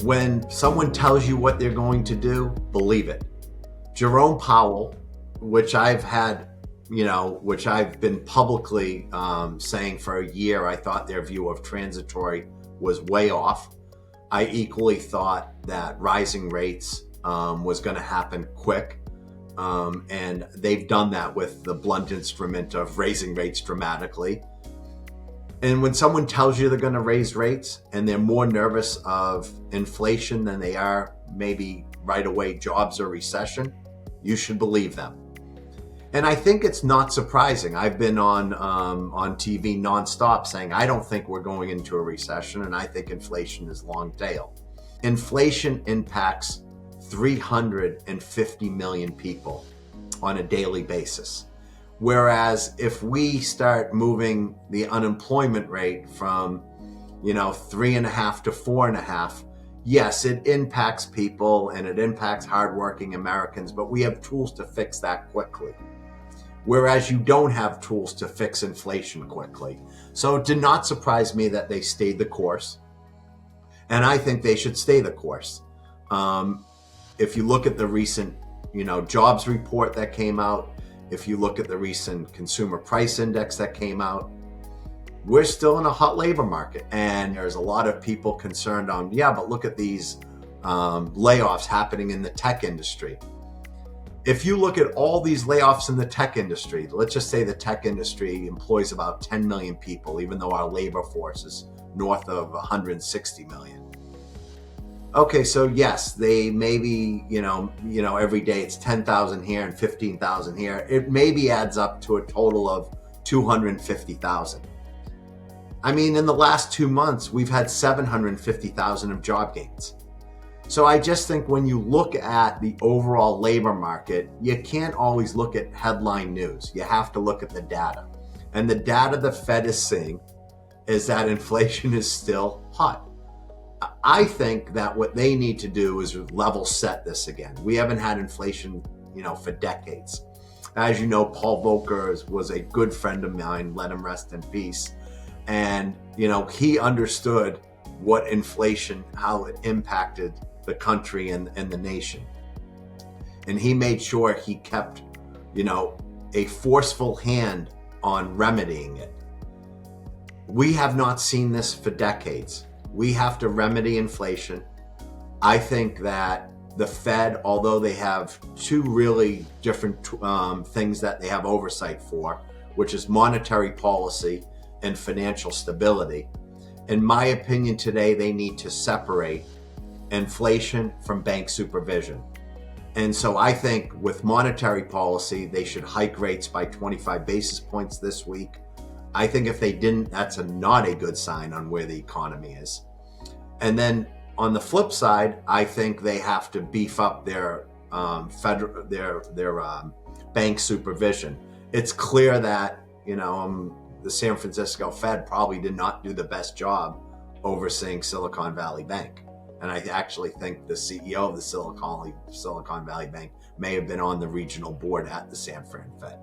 When someone tells you what they're going to do, believe it. Jerome Powell, which I've been publicly saying for a year, I thought their view of transitory was way off. I equally thought that rising rates was going to happen quick. And they've done that with the blunt instrument of raising rates dramatically. And when someone tells you they're going to raise rates and they're more nervous of inflation than they are maybe right away jobs or recession, you should believe them. And I think it's not surprising. I've been on TV nonstop saying I don't think we're going into a recession, and I think inflation is long tail. Inflation impacts 350 million people on a daily basis. Whereas if we start moving the unemployment rate from 3.5 to 4.5, yes, it impacts people and it impacts hardworking Americans, but we have tools to fix that quickly. Whereas you don't have tools to fix inflation quickly. So it did not surprise me that they stayed the course. And I think they should stay the course. If you look at the recent, jobs report that came out, if you look at the recent consumer price index that came out, we're still in a hot labor market. And there's a lot of people concerned on, but look at these layoffs happening in the tech industry. If you look at all these layoffs in the tech industry, let's just say the tech industry employs about 10 million people, even though our labor force is north of 160 million. Okay, so yes, they maybe, every day it's 10,000 here and 15,000 here. It maybe adds up to a total of 250,000. I mean, in the last 2 months, we've had 750,000 of job gains. So I just think when you look at the overall labor market, you can't always look at headline news. You have to look at the data. And the data the Fed is seeing is that inflation is still hot. I think that what they need to do is level set this again. We haven't had inflation, for decades. As you know, Paul Volcker was a good friend of mine, let him rest in peace. And, he understood what inflation, how it impacted the country and the nation. And he made sure he kept, a forceful hand on remedying it. We have not seen this for decades. We have to remedy inflation. I think that the Fed, although they have two really different things that they have oversight for, which is monetary policy and financial stability, in my opinion today, they need to separate inflation from bank supervision. And so I think with monetary policy, they should hike rates by 25 basis points this week. I think if they didn't, that's not a good sign on where the economy is. And then on the flip side, I think they have to beef up their bank supervision. It's clear that the San Francisco Fed probably did not do the best job overseeing Silicon Valley Bank. And I actually think the CEO of the Silicon Valley Bank may have been on the regional board at the San Fran Fed.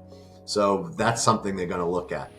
So that's something they're going to look at.